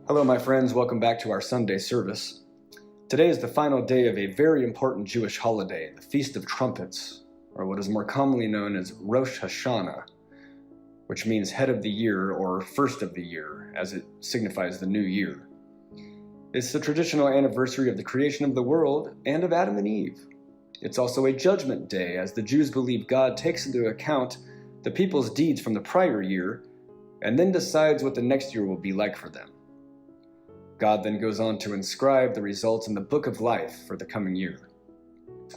Hello, my friends. Welcome back to our Sunday service. Today is the final day of a very important Jewish holiday, the Feast of Trumpets, or what is more commonly known as Rosh Hashanah, which means head of the year or first of the year, as it signifies the new year. It's the traditional anniversary of the creation of the world and of Adam and Eve. It's also a judgment day, as the Jews believe God takes into account the people's deeds from the prior year and then decides what the next year will be like for them. God then goes on to inscribe the results in the book of life for the coming year.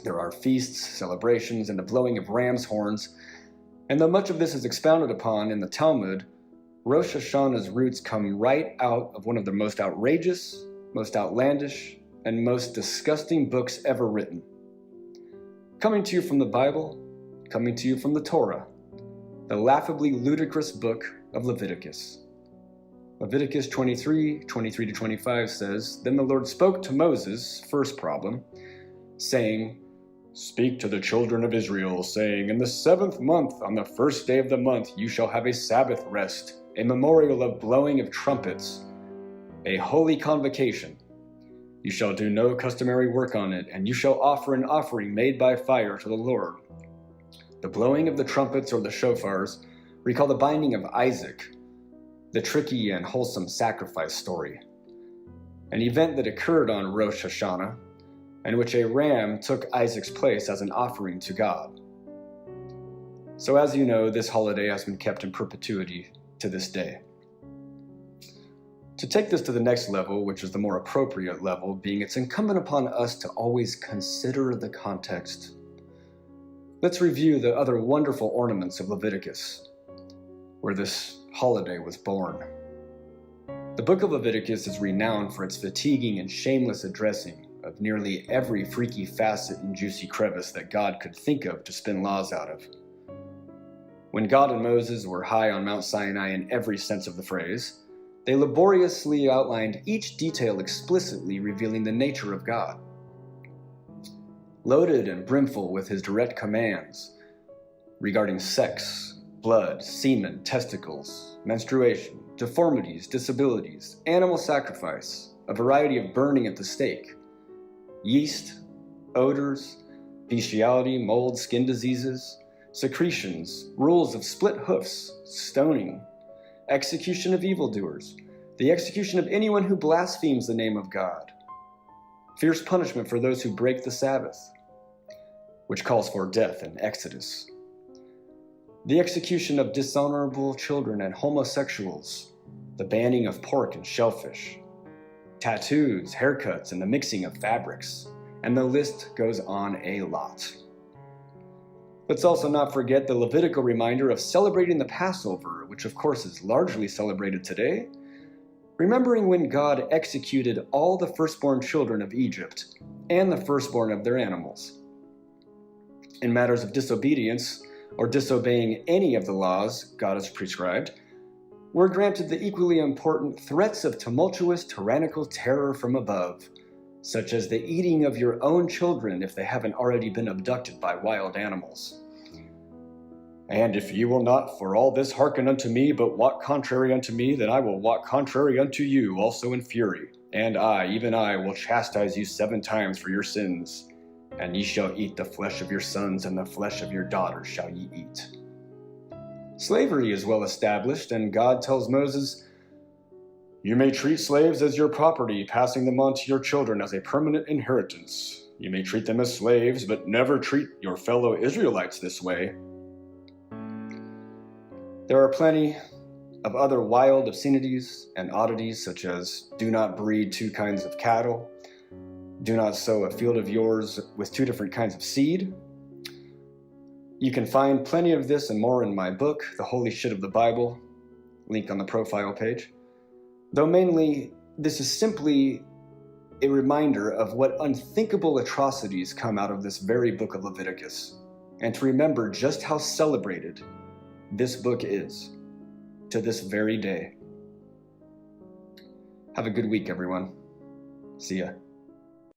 There are feasts, celebrations, and the blowing of ram's horns, and though much of this is expounded upon in the Talmud, Rosh Hashanah's roots come right out of one of the most outrageous, most outlandish, and most disgusting books ever written. Coming to you from the Bible, coming to you from the Torah, the laughably ludicrous book of Leviticus. Leviticus 23:23-25 says, "Then the Lord spoke to Moses," first problem, saying, "Speak to the children of Israel, saying, In the 7th month, on the 1st day of the month, you shall have a Sabbath rest, a memorial of blowing of trumpets, a holy convocation. You shall do no customary work on it, and you shall offer an offering made by fire to the Lord." The blowing of the trumpets or the shofars recall the binding of Isaac, the tricky and wholesome sacrifice story, an event that occurred on Rosh Hashanah, in which a ram took Isaac's place as an offering to God. So as you know, this holiday has been kept in perpetuity to this day. To take this to the next level, which is the more appropriate level, being it's incumbent upon us to always consider the context. Let's review the other wonderful ornaments of Leviticus, where this holiday was born. The book of Leviticus is renowned for its fatiguing and shameless addressing of nearly every freaky facet and juicy crevice that God could think of to spin laws out of. When God and Moses were high on Mount Sinai in every sense of the phrase, they laboriously outlined each detail explicitly revealing the nature of God. Loaded and brimful with his direct commands regarding sex, blood, semen, testicles, menstruation, deformities, disabilities, animal sacrifice, a variety of burning at the stake, yeast, odors, bestiality, mold, skin diseases, secretions, rules of split hoofs, stoning, execution of evildoers, the execution of anyone who blasphemes the name of God, fierce punishment for those who break the Sabbath, which calls for death in Exodus, the execution of dishonorable children and homosexuals, the banning of pork and shellfish, tattoos, haircuts, and the mixing of fabrics, and the list goes on a lot. Let's also not forget the Levitical reminder of celebrating the Passover, which of course is largely celebrated today, remembering when God executed all the firstborn children of Egypt and the firstborn of their animals. In matters of disobedience, or disobeying any of the laws God has prescribed, we're granted the equally important threats of tumultuous, tyrannical terror from above, such as the eating of your own children if they haven't already been abducted by wild animals. "And if ye will not for all this hearken unto me, but walk contrary unto me, then I will walk contrary unto you also in fury. And I, even I, will chastise you 7 times for your sins. And ye shall eat the flesh of your sons, and the flesh of your daughters shall ye eat." Slavery is well established, and God tells Moses, "You may treat slaves as your property, passing them on to your children as a permanent inheritance. You may treat them as slaves, but never treat your fellow Israelites this way." There are plenty of other wild obscenities and oddities, such as do not breed 2 kinds of cattle, do not sow a field of yours with 2 different kinds of seed. You can find plenty of this and more in my book, The Holy Shit of the Bible, link on the profile page. Though mainly, this is simply a reminder of what unthinkable atrocities come out of this very book of Leviticus, and to remember just how celebrated this book is to this very day. Have a good week, everyone. See ya.